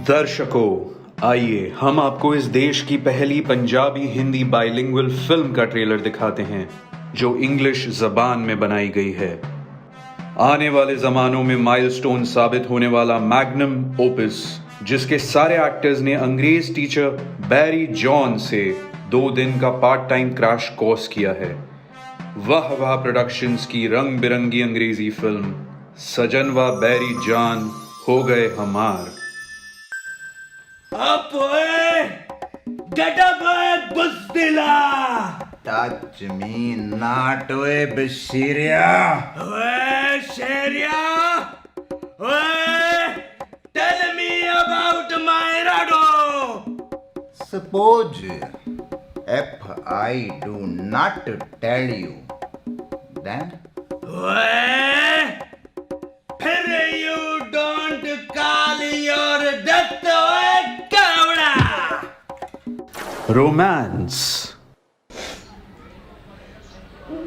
दर्शकों, आइए हम आपको इस देश की पहली पंजाबी हिंदी बाइलिंगुअल फिल्म का ट्रेलर दिखाते हैं जो इंग्लिश जबान में बनाई गई है। आने वाले जमानों में माइलस्टोन साबित होने वाला मैग्नम ओपस, जिसके सारे एक्टर्स ने अंग्रेज टीचर बैरी जॉन से 2 दिन का पार्ट टाइम क्रैश कोर्स किया है। वाह वाह प्रोडक्शंस की रंग बिरंगी अंग्रेजी फिल्म सजन व बैरी जान हो गए हमार। Up, get up, बुज़दिला! Touch me not, Bashiria. Sheria! Tell me about my Rado! Suppose if I do not tell you, then फिर you don't call your death, Gavda! Romance.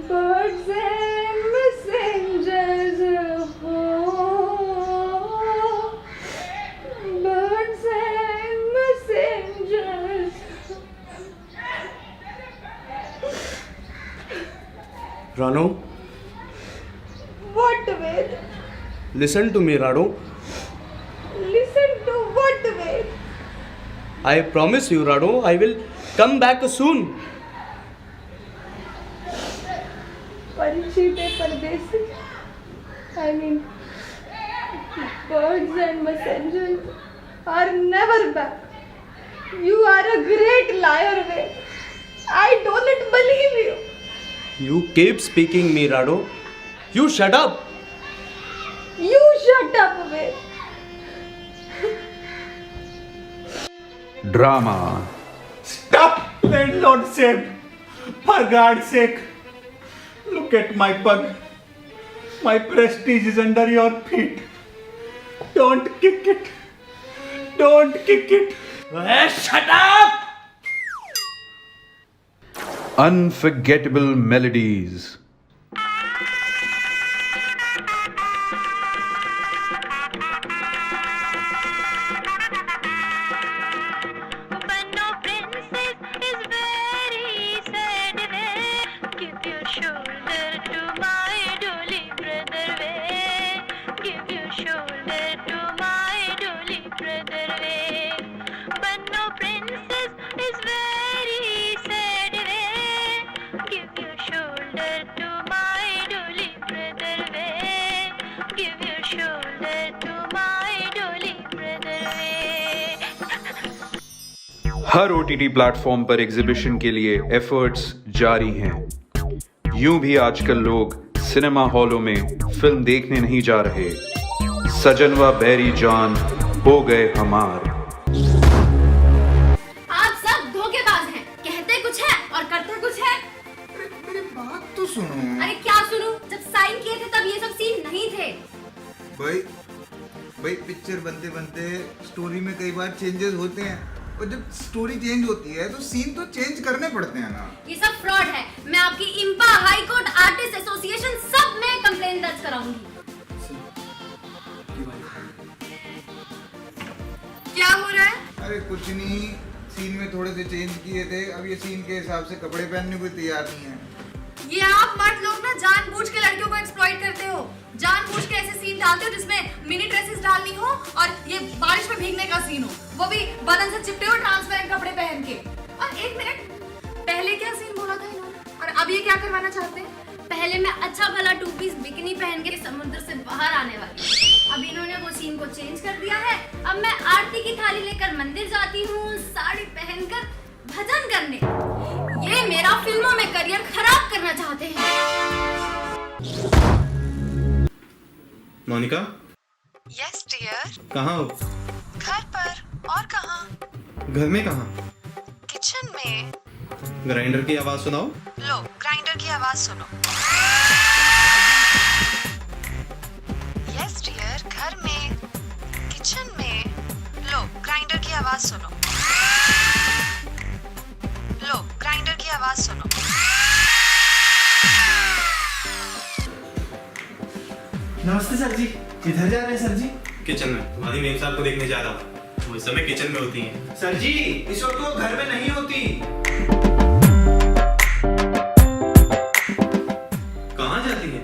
Birds and messengers, oh, birds and messengers. Rano, What with? listen to me, Rano. Listen to what with? I promise you, Rano, I will come back soon. Parichite Pardesi. I mean, birds and messengers are never back. You are a great liar, Ved. I don't believe you. You keep speaking me, Rano. You shut up. You shut up, Ved. Drama. Stop, landlordship! For God's sake! Look at my pug. My prestige is under your feet. Don't kick it. Don't kick it. Shut up! Unforgettable melodies. Banno princess is very sad way. Give your shoulder to my dolly brother way. Give your shoulder to my dolly brother way. Banno princess is very sad way. Give your shoulder to my dolly brother way. Give your shoulder to my dolly brother way. Her OTT platform पर exhibition के लिए efforts जारी हैं। यूं भी आजकल लोग cinema हॉलों में फिल्म देखने नहीं जा रहे। सजन व बैरी जान हो गए हमार। आप सब धोखेबाज हैं। कहते कुछ है और करते कुछ है। मेरी बात तो सुनो। अरे क्या सुनूं? जब साइन किए थे तब ये सब सीन नहीं थे। भाई पिक्चर बनते बनते स्टोरी में कई बार चेंजेस होते हैं और जब स्टोरी चेंज होती है तो सीन तो चेंज करने पड़ते हैं ना। ये सब फ्रॉड है। मैं आपकी इंपा, हाई कोर्ट, आर्टिस्ट एसोसिएशन सब में कंप्लेन दर्ज कराऊंगी। क्या हो रहा है? अरे कुछ नहीं, सीन में थोड़े से चेंज किए थे। अब ये सीन के हिसाब से कपड़े पहनने को तैयार नहीं है। ये आप मर्द लोग ना जानबूझ के लड़कियों को एक्सप्लॉइट करते हो। जानबूझ के ऐसे सीन डालते हो जिसमें मिनी ड्रेसेस डालनी हो और ये बारिश में भीगने का सीन हो, वो भी बदन से चिपटे हुए ट्रांसपेरेंट कपड़े पहन के। और एक मिनट, पहले क्या सीन बोला था इन्होंने और अब ये क्या करवाना चाहते हैं? पहले मैं अच्छा भला 2 पीस बिकिनी पहन के समुद्र से बाहर आने वाली, अब इन्होंने वो सीन को चेंज कर दिया है। अब मैं आरती की थाली लेकर मंदिर जाती हूँ, साड़ी पहनकर भजन करने। ये मेरा फिल्मों में करियर खराब करना चाहते हैं। Monika, Yes dear. कहाँ हो? घर पर और कहाँ? घर में कहाँ? किचन में। ग्राइंडर की आवाज सुनाओ। लो ग्राइंडर की आवाज सुनो। Yes dear, घर में, किचन में। लो ग्राइंडर की आवाज सुनो। लो ग्राइंडर की आवाज सुनो। नमस्ते सर जी, किधर जा रहे हैं सर जी? किचन में तुम्हारी मेम साहब को देखने जा रहा हूँ। वो इस समय किचन में होती हैं। सर जी, इस वक्त वो घर में नहीं होती। कहाँ जाती हैं?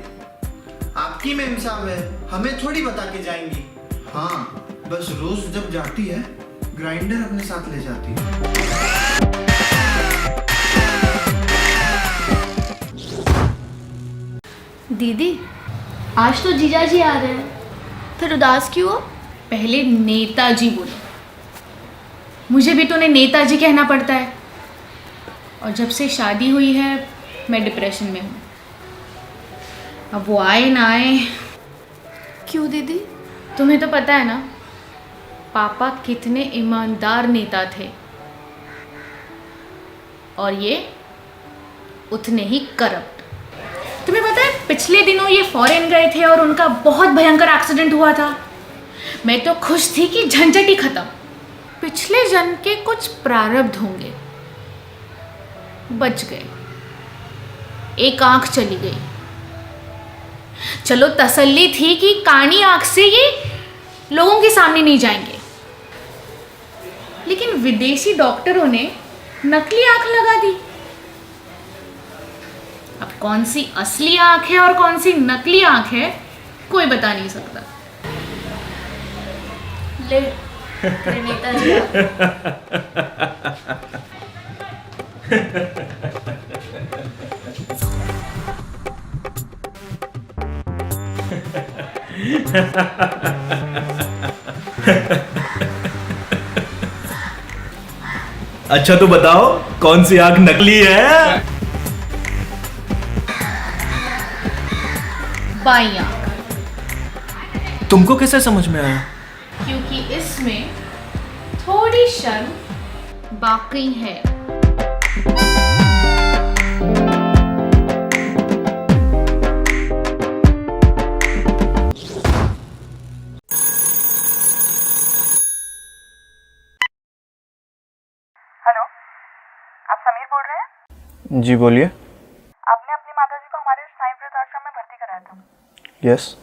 आपकी मैम साहब है, हमें थोड़ी बता के जाएंगी। हाँ, बस रोज जब जाती है ग्राइंडर अपने साथ ले जाती है। दीदी, आज तो जीजा जी आ रहे हैं, फिर उदास क्यों हो? पहले नेताजी बोलो। मुझे भी तो उन्हें नेताजी कहना पड़ता है। और जब से शादी हुई है मैं डिप्रेशन में हूँ। अब वो आए ना आए। क्यों दीदी? तुम्हें तो पता है ना, पापा कितने ईमानदार नेता थे और ये उतने ही करप्ट। तुम्हें पता है, पिछले दिनों ये फॉरेन गए थे और उनका बहुत भयंकर एक्सीडेंट हुआ था। मैं तो खुश थी कि झंझट ही खत्म। पिछले जन्म के कुछ प्रारब्ध होंगे, बच गए। एक आंख चली गई। चलो तसल्ली थी कि कानी आंख से ये लोगों के सामने नहीं जाएंगे, लेकिन विदेशी डॉक्टरों ने नकली आंख लगा दी। अब कौन सी असली आंख है और कौन सी नकली आंख है कोई बता नहीं सकता। ले तेरे नेताजी आ गए। अच्छा तो बताओ, कौन सी आंख नकली है? बाईं आंख, तुमको कैसे समझ में आया? क्योंकि इसमें थोड़ी शर्म बाकी है। हेलो, आप समीर बोल रहे हैं? जी बोलिए। आपने अपनी माताजी को हमारे साईं वृद्धाश्रम में भर्ती कराया था। यस।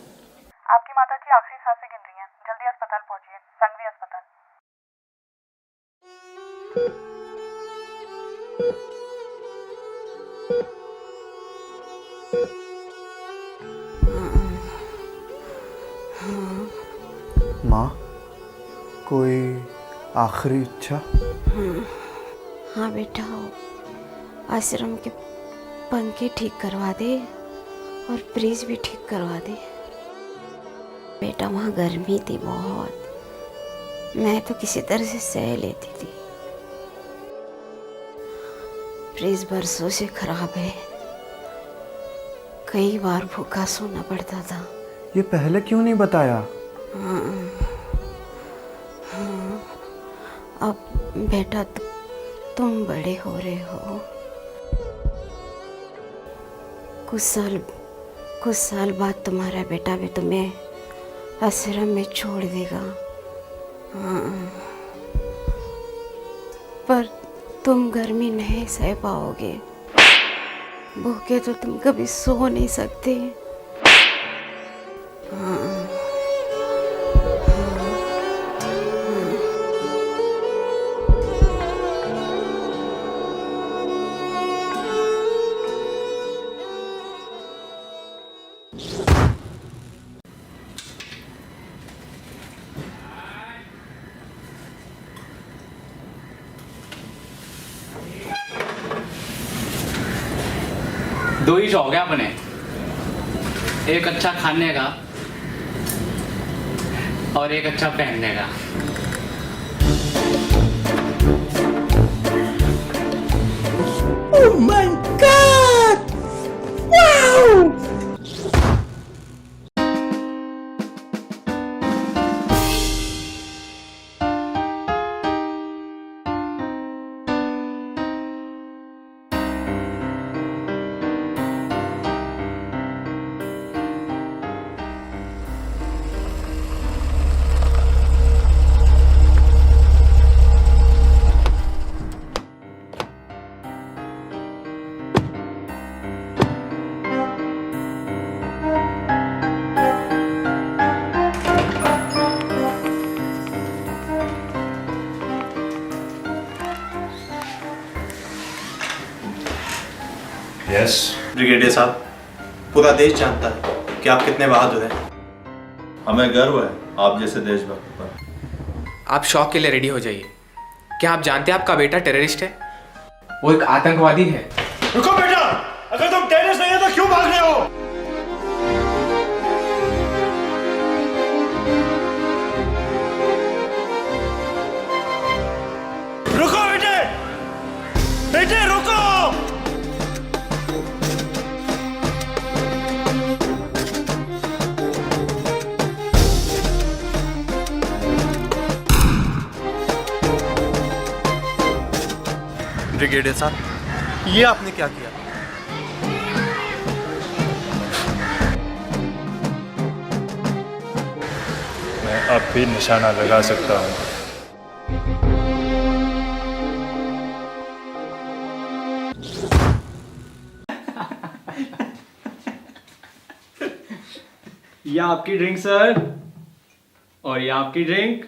आपकी माताजी आखिरी सांसें गिन रही हैं। जल्दी अस्पताल पहुंचिए, संघवी अस्पताल। माँ, कोई आखिरी इच्छा? हाँ बेटा, आश्रम के पंखे ठीक करवा दे और फ्रिज भी ठीक करवा दे। बेटा वहाँ गर्मी थी बहुत, मैं तो किसी तरह से सह लेती थी। फ्रिज बरसों से खराब है, कई बार भूखा सोना पड़ता था। ये पहले क्यों नहीं बताया? हाँ, अब बेटा तुम बड़े हो रहे हो, कुछ साल बाद तुम्हारा बेटा भी तुम्हें आश्रम में छोड़ देगा। हाँ, पर तुम गर्मी नहीं सह पाओगे, भूखे तो तुम कभी सो नहीं सकते। हाँ, दो ही शौक है अपने, एक अच्छा खाने का और एक अच्छा पहनने का। Oh my God! Wow! Yes brigadier साहब, पूरा देश जानता है कि आप कितने बहादुर हैं। हमें गर्व है आप जैसे देशभक्त पर। आप शौक के लिए रेडी हो जाइए। क्या आप जानते हैं आपका बेटा टेररिस्ट है? वो एक आतंकवादी है। रुको बेटा, अगर तुम टेररिस्ट नहीं हो तो क्यों भाग रहे हो? रुको बेटे, बेटे रुको। ब्रिगेडियर साहब, ये आपने क्या किया? मैं अब भी निशाना लगा सकता हूँ। ये आपकी ड्रिंक सर, और ये आपकी drink.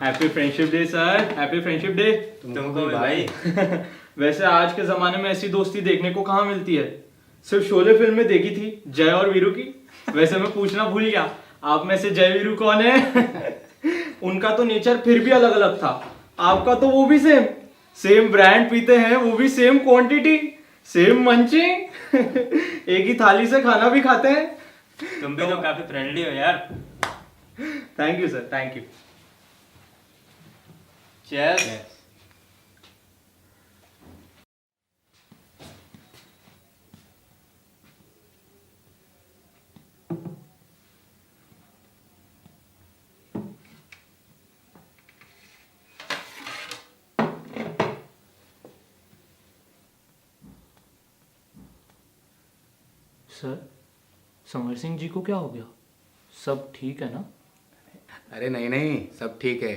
Happy friendship day sir, happy friendship day. तुमको भी भाई। वैसे आज के जमाने में ऐसी दोस्ती देखने को कहाँ मिलती है? सिर्फ शोले फिल्म में देखी थी जय और वीरू की। वैसे मैं पूछना भूल गया, आप में से जय वीरू कौन है? उनका तो नेचर फिर भी अलग अलग था, आपका तो वो भी सेम ब्रांड पीते हैं, वो भी सेम क्वांटिटी, सेम मंचिंग। एक ही थाली से खाना भी खाते हैं। तुम भी तो काफी फ्रेंडली हो यार। Thank you sir, thank you. Cheers. Sir, Samar Singh ji को क्या हो गया? सब ठीक है ना? अरे नहीं नहीं, सब ठीक है।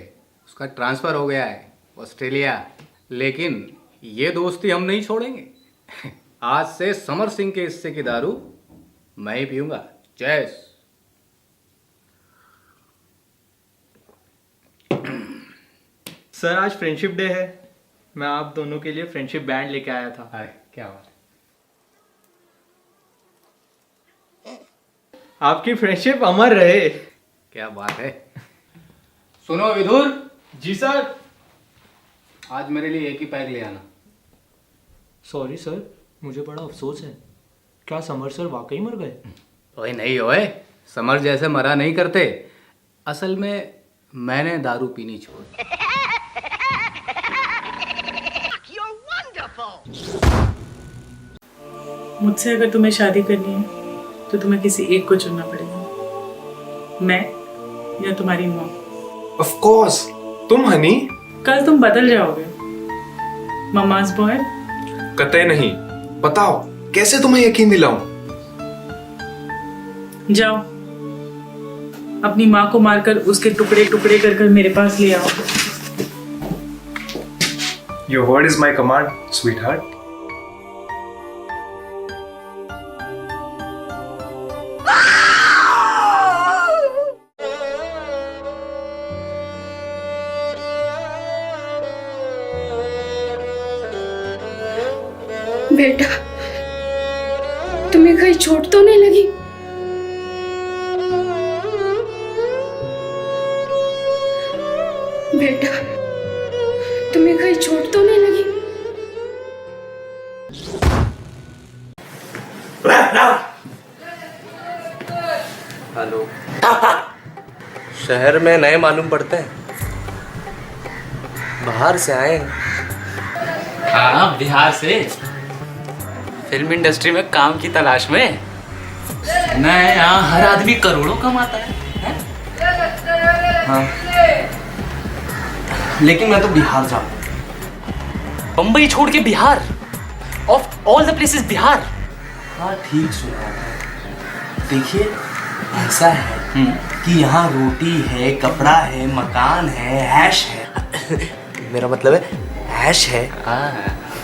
उसका ट्रांसफ़र हो गया है ऑस्ट्रेलिया। लेकिन ये दोस्ती हम नहीं छोड़ेंगे। आज से समर सिंह के हिस्से की दारू मैं ही पीऊंगा। चेस। सर, आज फ्रेंडशिप डे है, मैं आप दोनों के लिए फ्रेंडशिप बैंड लेके आया था। अरे क्या बात है। आपकी फ्रेंडशिप अमर रहे। क्या बात है। सुनो विधुर। जी सर। आज मेरे लिए एक ही पैक ले आना। सॉरी सर, मुझे बड़ा अफसोस है। क्या समर सर वाकई मर गए? ओए नहीं ओए, समर जैसे मरा नहीं करते। असल में मैंने दारू पीनी छोड़ दी। मुझसे अगर तुम्हें शादी करनी है तो तुम्हें किसी एक को चुनना पड़ेगा, मैं या तुम्हारी माँ। ऑफ कोर्स तुम हनी। कल तुम बदल जाओगे। Mama's boy. कतई नहीं। बताओ कैसे तुम्हें यकीन दिलाऊं? जाओ, अपनी माँ को मारकर उसके टुकड़े टुकड़े कर कर मेरे पास ले आओ। Your word is my command, sweetheart. बेटा, तुम्हें कहीं चोट तो नहीं लगी? बेटा, तुम्हें कहीं चोट तो नहीं लगी? हेलो। शहर में नए मालूम पड़ते हैं, बाहर से आए हैं। हाँ, बिहार से। फिल्म इंडस्ट्री में काम की तलाश में। नहीं, यहाँ हर आदमी करोड़ों कमाता है? हाँ, लेकिन मैं तो बिहार जाऊँ। बम्बई छोड़ के Bihar? Of all the places Bihar? हाँ ठीक सुना। देखिए ऐसा है कि यहाँ रोटी है, कपड़ा है, मकान है, ऐश है। मेरा मतलब है ऐश है,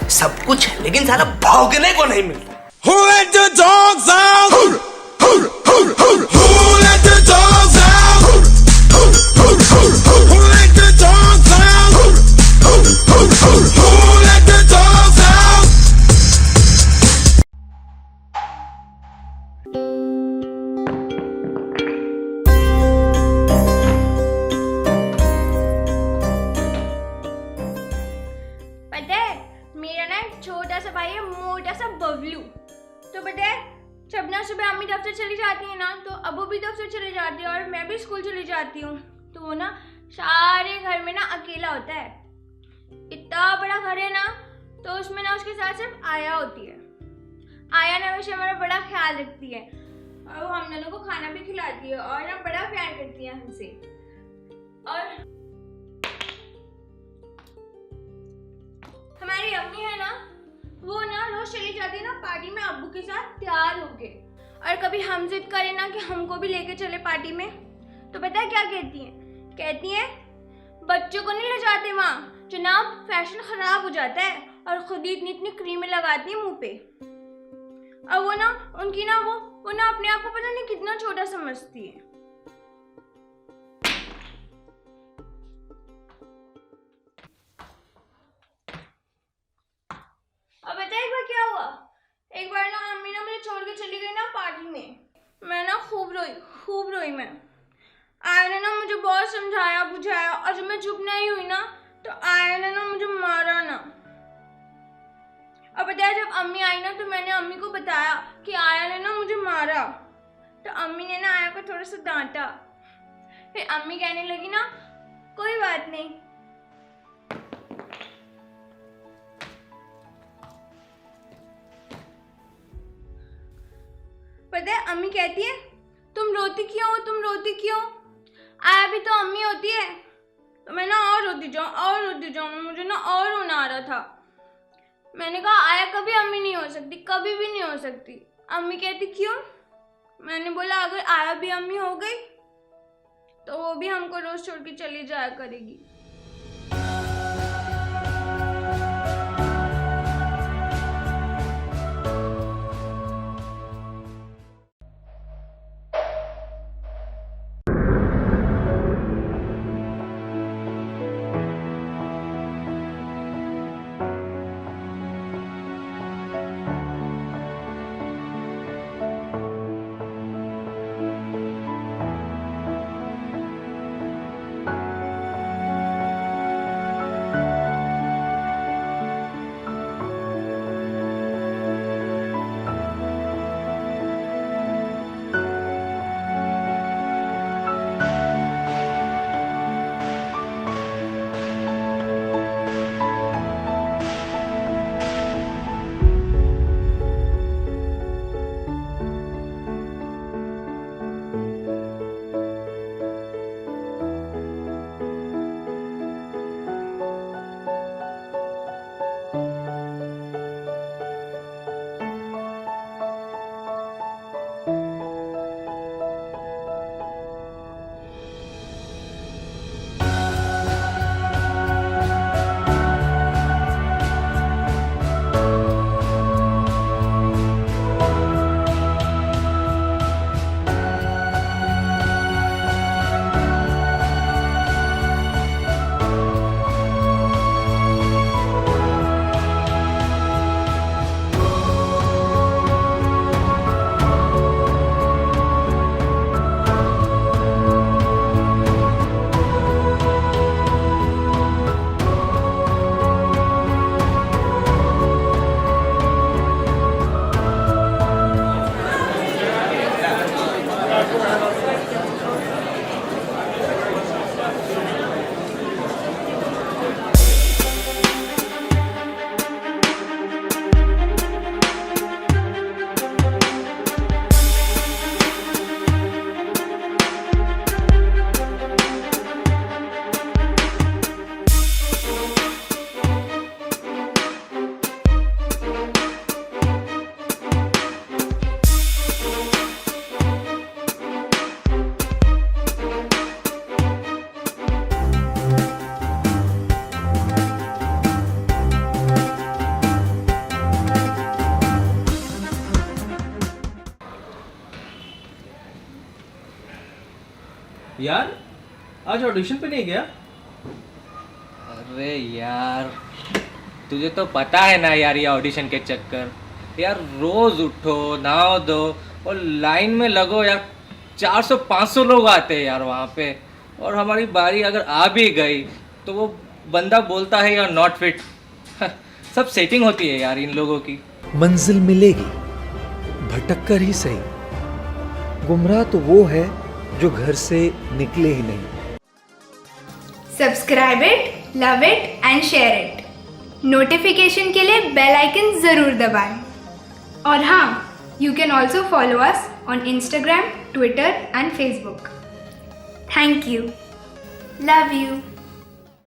सब कुछ है, लेकिन सारा भौंकने को नहीं मिलता। Who let the dogs out? Who let the dogs out? Who let the dogs out? Who let the dogs out? तो वो ना सारे घर में ना अकेला होता है। इतना बड़ा घर है ना, तो उसमें ना उसके साथ सिर्फ आया होती है। आया ना वैसे हमारा बड़ा ख्याल रखती है और वो हम दोनों को खाना भी खिलाती है और ना बड़ा प्यार करती है हमसे। और हमारी अम्मी है ना, वो ना रोज चली जाती है ना पार्टी में अब्बू के साथ तैयार होके। और कभी हम जिद करें ना कि हमको भी लेके चले पार्टी में, तो पता है क्या कहती हैं? कहती हैं बच्चों को नहीं ले जाते वहाँ, जनाब फैशन खराब हो जाता है, और खुद ही इतनी इतनी क्रीमें लगाती हैं मुंह पे। और वो ना उनकी ना वो ना अपने आप को पता नहीं कितना छोटा समझती है। अब पता है एक बार क्या हुआ? एक बार ना अम्मी ना मुझे छोड़ के चली गई ना पार्टी में। मैं ना खूब रोई मैं। आया ने ना मुझे बहुत समझाया बुझाया, और जब मैं चुप नहीं हुई ना, तो आया ने ना मुझे मारा ना। और पता है जब अम्मी आई ना, तो मैंने अम्मी को बताया कि आया ने ना मुझे मारा। तो अम्मी ने ना आया को थोड़ा सा डांटा। फिर अम्मी कहने लगी ना कोई बात नहीं। पता है अम्मी कहती है तुम रोती क्यों? आया भी तो अम्मी होती है। तो मैं ना और रोती जाऊँ, मुझे ना और रोना आ रहा था। मैंने कहा आया कभी अम्मी नहीं हो सकती, कभी भी नहीं हो सकती। अम्मी कहती क्यों? मैंने बोला अगर आया भी अम्मी हो गई तो वो भी हमको रोज छोड़ के चली जाया करेगी। यार आज ऑडिशन पे नहीं गया? अरे यार तुझे तो पता है ना यार, ये ऑडिशन के चक्कर यार, रोज उठो नहाओ दो और लाइन में लगो यार। 400-500 लोग आते हैं यार वहाँ पे, और हमारी बारी अगर आ भी गई तो वो बंदा बोलता है यार नॉट फिट। सब सेटिंग होती है यार इन लोगों की। मंजिल मिलेगी भटक कर ही सही, गुमराह तो वो है जो घर से निकले ही नहीं। Subscribe it, love it and share it. Notification के लिए बेल आइकन ज़रूर दबाएं। और हाँ, you can also follow us on Instagram, Twitter and Facebook. Thank you. Love you.